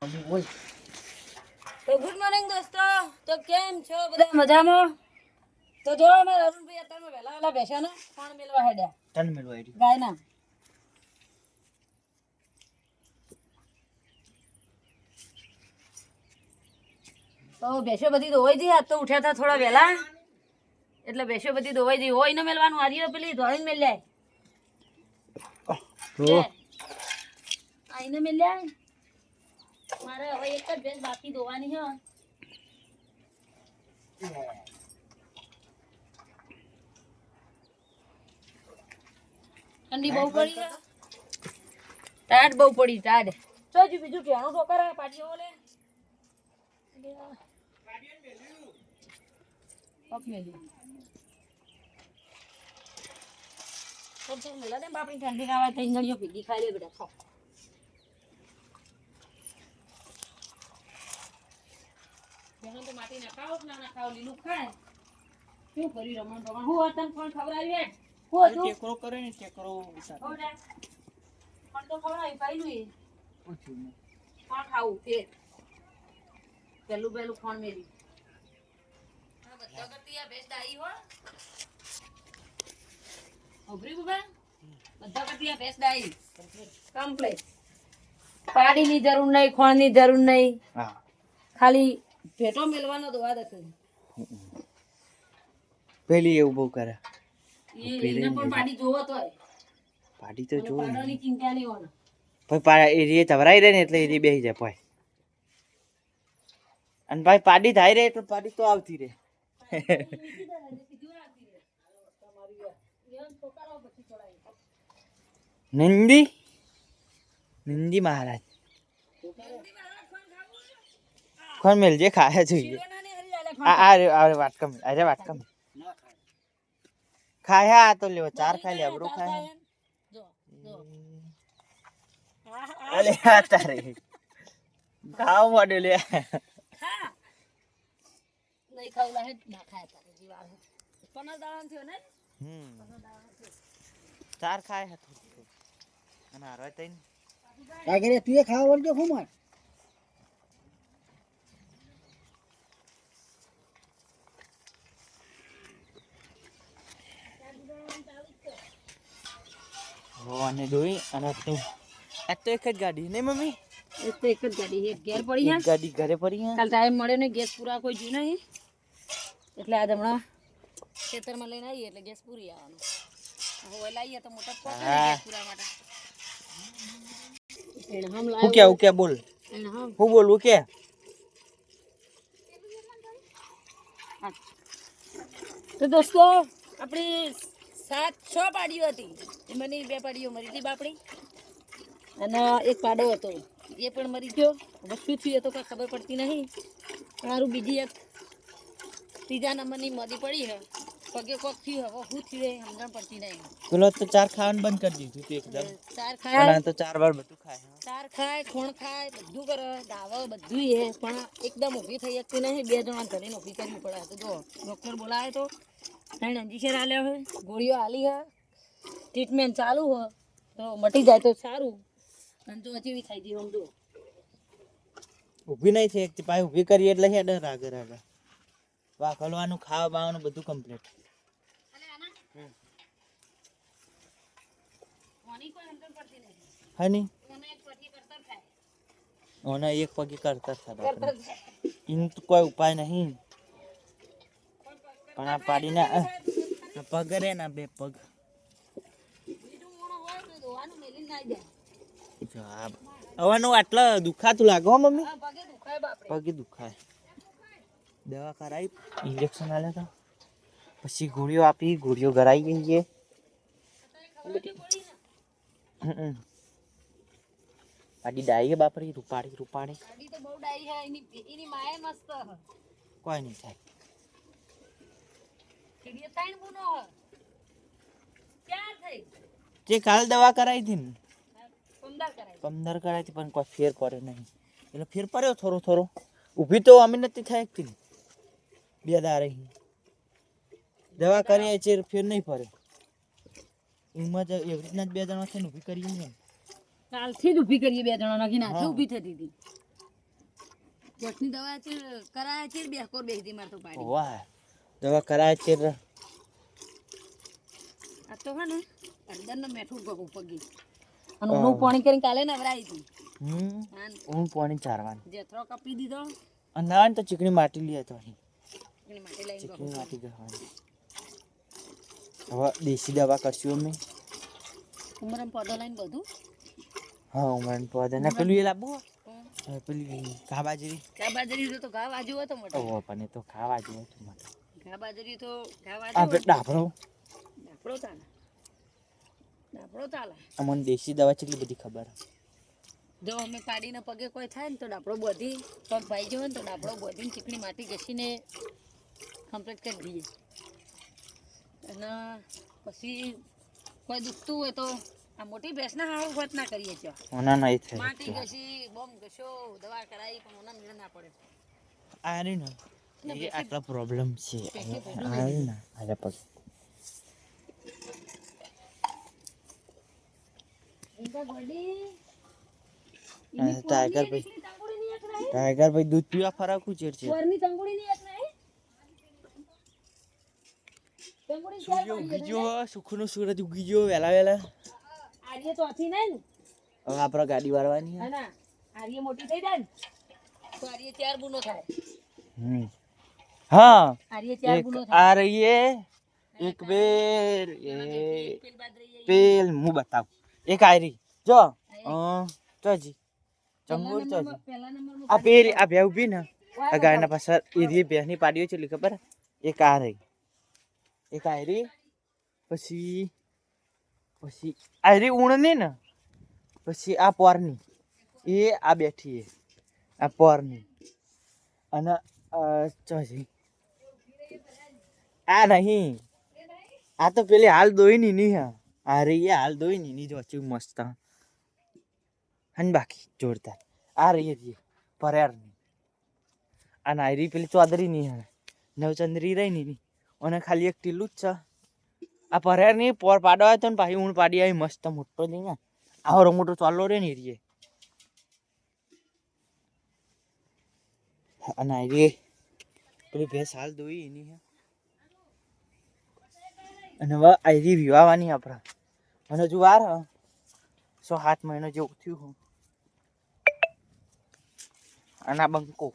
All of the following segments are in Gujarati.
બોલ. તો ગુડ મોર્નિંગ દોસ્તો. તો કેમ છો બધા? મજામાં? તો જો અમારા અરુણભાઈ અત્યારમાં વહેલા વહેલા બેસ્યા ને ફોન મેળવા હેડ્યા તન મેળવા આવી. ગાયના. તો બેસ્યો બધી ધોવાઈ દી. આજ તો ઉઠ્યા હતા થોડા વહેલા એટલે બેસ્યો બધી ધોવાઈ દી. હોય ને મેળવાનું હારી પેલી ધોઈને મેળ લે આઈને મેળ લે. મારે હવે એક જ ભેંસ બાકી ધોવાની છે. ઠંડી બહુ પડી છે. ટાઢ બહુ પડી ટાઢ. ચોજુ બીજું કેણું તો કરે પાટીઓ બોલે બાપડી ઠંડી ખાવા થઈ ગણીઓ ભીગી ખાઈ લે બેટા. તો માટી ના ખાવ ના ના ખાવ લીલું ખાય. શું કર્યું રમણ રમણ? હું હતા પણ ખવડાવી હું હતું ટેકરો કરે ને ટેકરો વિચાર. પણ તો ખવડાવી પાઈલું કોણ ખાવું તે પેલું પેલું ફોન મેરી બધા કરતી આ બેસ્ટ આવી હો. ઓબરી બાબા બધા કરતી આ બેસ્ટ આવી કમ્પ્લીટ. પાડીની જરૂર નહીં, ખોણની જરૂર નહીં. હા, ખાલી ભેટો મેલવાનો દોવા દે. પેલી એવું બહુ કરે. એને પણ પાડી જોવો તોય પાડી તો જો પાડવાની ચિંતા નહીં હોને. ભાઈ એ રે તવરાઈ રહે ને એટલે એ બેસી જાય ભાઈ. અને ભાઈ પાડી થાય રે એટલે પાડી તો આવતી રે. નંદી નંદી મહારાજ કોણ મેલ જે ખાયા જોઈએ. આ વાટકમ અરે વાટકમ ખાયા તો લેવો ચાર ખાઈ લે અબરું ખાય. અલે આ તારે ખાવ મોડે લે નહીં ખાવલા હે ના ખાય તારે જીવા હે 15 દાડા થયો ને. ચાર ખાય હતું અને હારવા તઈ કાગરે તું ખાવા વળજો હું માર હો અને દોઈ અને તું આ તો એક જ ગાડી નહીં મમ્મી? એક તો એક જ ગાડી એક ઘેર પડી હે. એક ગાડી ઘરે પડી હે. કાલ ટાઈમ મળ્યો ને ગેસ પૂરા કોઈ જોઈ નહીં એટલે આજ હમણાં ખેતરમાં લઈને આવીએ એટલે ગેસ પૂરી આવવાનો. હવે લાવીએ તો મોટા પોકે ગેસ પૂરા માટે એને હમ લાવ્યો. હું કે બોલ એને હમ હું બોલું કે તો દોસ્તો આપણી 7-6 પાડીઓ હતી. એમાંની 2 પાડીઓ મરી હતી બાપડી અને એક પાડો હતો એ પણ મરી ગયો. હવે શું થયું એ તો કાંઈ ખબર પડતી નહીં. મારું બીજી એક 3જા નંબરની મરી પડી હે પગે કોક થયું. હવે શું થયું એ સમજણ પડતી નહીં. પેલો તો ચાર ખાવાનું બંધ કરી દીધું તું એકદમ. ચાર ખાય અને તો 4 વાર બધું ખાય. ચાર ખાય ખોણ ખાય બધું કરે દાવ બધું એ પણ એકદમ ઊભી થઈ શકતી નહીં. 2 જણા ધરીને ઊભી કરવી પડે. તો જો ડૉક્ટર બોલાવે તો 3 ઇન્જેક્શન આલ્યા હોય, ગોળીઓ આલી હે, ટ્રીટમેન્ટ ચાલુ હોય તો મટી જાય તો સારું. અને તો હજી થઈ ગઈ સમજો ઊભી નહીં થઈ એકથી પાછી ઊભી કરી એટલે હેડે આગળ આગળ વાખલવાનું ખાવા બાવાનું બધું કમ્પ્લીટ. હા નહીં ઓને એક પગે કરતા થતા એનું તો કોઈ ઉપાય નહીં. પણ આ પાડીને પગ રે ના 2 પગ હવાનું આટલા દુખાતું લાગે હો મમ્મી? પગે દુખાય. દવા કરાવી, ઇન્જેક્શન આલ્યા હતા, પછી ગોળીઓ આપી, ગોળીઓ ગરાઈ ગઈ છે. પાડી ડાઈ બાપરી રૂપાડી રૂપાડી કોઈ નહીં થાય. જે કાલ દવા કરાવી હતી ને 15 કરાવી હતી પણ કોઈ ફેર પડે નહીં. એટલે ફેર પડ્યો થોડો થોડો. ઊભી તો અમે નથી થાય એકથી 2 દાડા રહી દવા કરીએ છે ફેર નહીં પડે. એમાં જ એવી રીતના 2 જણા થઈને ઊભી કરીએ ને કાલથી જ ઊભી કરીએ 2 જણા નાખીને હાથે ઊભી થતી હતી. ગોઠની દવા છે કરાયા છે બેકોર બેહતી માર તો પાડી વાહ દવા કરાય છે રે. આ તો હે ને અડદરનો મેઠું પગી અને ઊનું પાણી કરીને કાલે નવરાઈ હતી હું પાણી ચારવાનું જેથરો કપી દીધો અને ના તો ચીકણી માટી લઈ તો એની માટે લઈને ચીકણી માટી ગહવાની. હવે દેશી દવા કરશું અમે. ઉમરમ પોદો લઈને બધું હા ઉમરણ પૌધા ને પેલું એ લાવવું પેલી ઘા બાજરી તો ઘા વાજુ હતો મોટો ઓ પણ એ તો ખાવા જેવું હતું મને. ઘા બાજરી તો ઘા આપણે વાજુ ડાભણો ડાપડો ચાલે અમને દેશી દવા કેટલી બધી ખબર. જો અમે પાડીને પગે કોઈ થાય ને તો ડાપડો બોધી પગ ભાઈ જવો ને તો ડાપડો બોધીને ચીકણી માટી ઘસીને કમ્પ્લીટ કરી દઈએ અને પછી કોઈ દુખતું હોય તો આ મોટી ભેંસના હારું વાત ના કરીએ છીએ ઓના નહીં થાય માટી ઘસી બોમ્બ ઘસ્યો દવા કરાવી પણ ઓના મેળ ના પડે આ રહી ને એ આટલા પ્રોબ્લેમ છે આ રહી ને આલે પગ ટાઈગર ભાઈ દૂધ પીવા ફરાકું ચેડ છે. સૂર્ય ઉગી ગયો સુખનો સૂરજ ઉગી ગયો વહેલા વહેલા. આર્ય તો હતી નહીં હવે આપણે ગાડી વાળવાની ને ના આર્ય મોટી થઈ જાય ને તો આર્ય 4 ગુનો થાય હા આર્ય 4 ગુનો થાય આ રહીએ એક બે પેલ હું બતાવું એક આયરી જો ચોજી ચંગુર ચોજી પહેલા નંબરમાં આ પેલી આ ભે ઉભી ને આ ગાયના પાછળ એ ભેંસની પાડીઓ છે ખબર એક આ રહી એક આયરી પછી પછી આયરી ઊણની ને પછી આ પોરની એ આ બેઠી આ પોરની અને ચોજી આ નહીં આ તો પેલી હાલ દોઈ ની નહીં હા આ રહી હાલ દોઈ ની જો ચું મસ્ત હન બાકી જોરદાર આ રહી પર્યારની આ નાયરી પેલી ચોદરી ની હા નવચંદ્રી રહી ની અને ખાલી એક ટીલું જ છે આ પર્યાર ની પોર પાડો હોય તો ને પાછી ઊણ પાડી આવી મસ્ત મોટો નહીં ને આવરો મોટો ચાલો રે ને રીએ અને આયરી પેલી ભેંસ હાલ દોઈ એની હે અને હવે આયરી વિવાવાની આપણા અને હજુ વાર 6-7 મહિનો જેવું થયું હું અને આ બંકો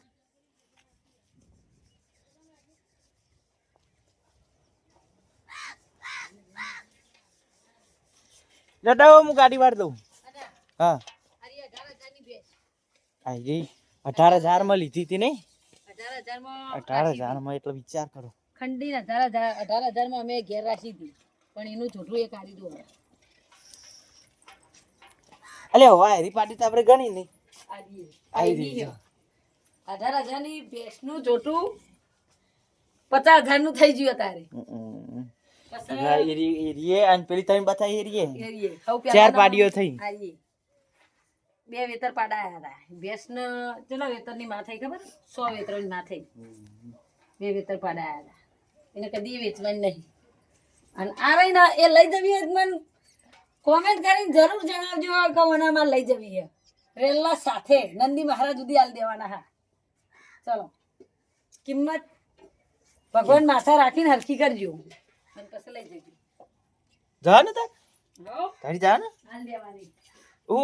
જટાવો હું ગાડી વાળ દઉં. હા આર્ય 18000 ની ભેંસ આયરી 18000 માં લીધી હતી નહીં 18000 માં 18000 માં એટલે વિચાર કરો ખંડી 18000 માં અમે ઘેર રાખી હતી પણ એનું છોટું એ કાઢી દો અલે હવે આયરી પાડી તો આપણે ગણી નહીં આર્ય 18000 ની ભેંસ નું છોટું 50000 નું થઈ ગયું તારે એરીએ અને પેલી તમે બતાવી એરીએ એરીએ હવે 4 પાડીઓ થઈ આર્ય 2 વેતર પાડાયા હતા ભેંસ ને ચલો વેતર ની માં થઈ ખબર 100 વેતર ની માં થઈ 2 વેતર પાડાયા હતા એને કદી વેચવાની નહીં અને આ રહી ને એ લઈ જવી મને કોમેન્ટ કરીને જરૂર જણાવજો કે ઓનામાં લઈ જવી છે રેલા સાથે નંદી મહારાજ સુધી આલ દેવાના હા ચલો કિંમત ભગવાન માથા રાખીને હરખી કરજો અને પછી લઈ જજો જા ને તાર હો તારી જા ને આલ દેવાની ઓ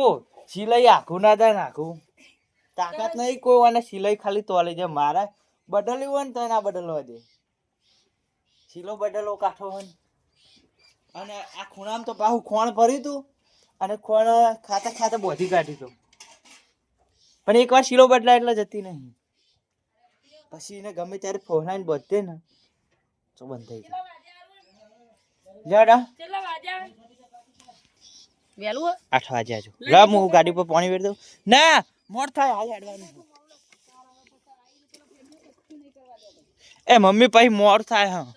સિલાઈ આખું ના થાય નાખું તાકાત નહીં કોઈ વાને સિલાઈ ખાલી તોલે છે મારા બદલવી હોય ને તો ના બદલવા દે સિલો બદલો કાઠો હોય ને. અને આ ખૂણામાં તો પાછું ખોણ ભર્યું તું અને ખોણ ખાતા ખાતા બોધી કાઢી તું પણ એકવાર શીલો બદલાય એટલે જતી નહીં પછી એને ગમે ત્યારે ફોનાઈને બધે ને તો બંધ થઈ જાય કેટલા વાગ્યા વેલું 8 વાગ્યા જો લા હું ગાડી પર પાણી વેર દઉં ના મોડ થાય હાલ હેડવાનું એ મમ્મી પછી મોડ થાય હા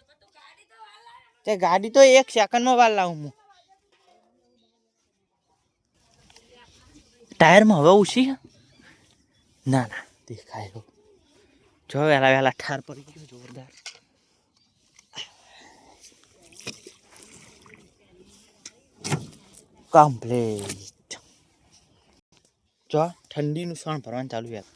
તે ગાડી તો 1 સેકન્ડમાં વાર લાવું હું ટાયરમાં હવે ઉછી ના ના દેખાય જો વહેલા વહેલા ઠાર પડી ગયો જોરદાર કમ્પ્લીટ જો ઠંડીનું સણ ભરવાનું ચાલુ યાર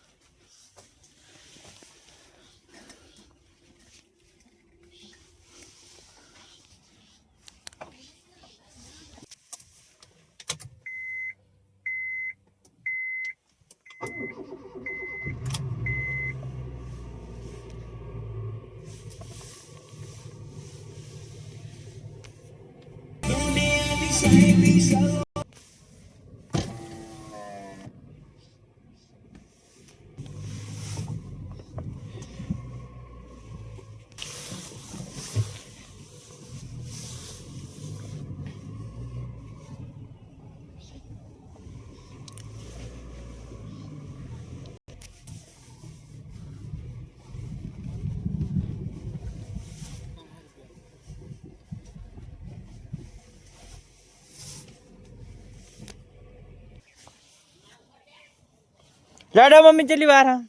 લાડો મમ્મી ચલી વાર હા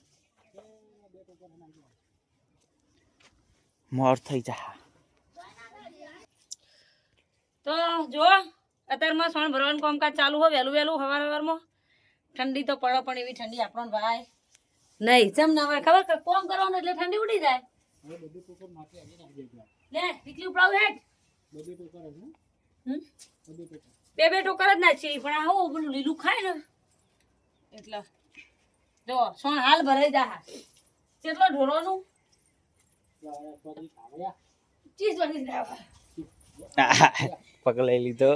મોર થઈ જા તો જો અત્યારમાં સોણ ભરવાનું કામકાજ ચાલુ હોય વહેલું વહેલું સવારમાં ઠંડી તો પડે પણ એવી ઠંડી આપણને ભાઈ નહીં ચમ ના હોય ખબર કોમ કરવાનું એટલે ઠંડી ઉડી જાય લે વીકલી ઉપડાવ હેડ બે બે ટોકર જ નાખી પણ આ હું પેલું લીલું ખાય ને એટલે જો સોણ હાલ ભરાઈ જા કેટલો ઢોરોનું 30 વાગી જાય પકડાઈ લીધો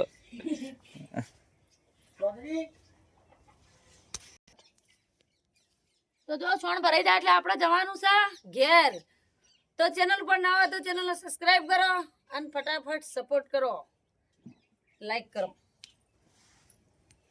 તો જો સોણ ભરાઈ જાય એટલે આપણે જવાનું છે ઘેર તો ચેનલ પર ના હોય તો ચેનલને સબસ્ક્રાઇબ કરો અને ફટાફટ સપોર્ટ કરો લાઈક કરો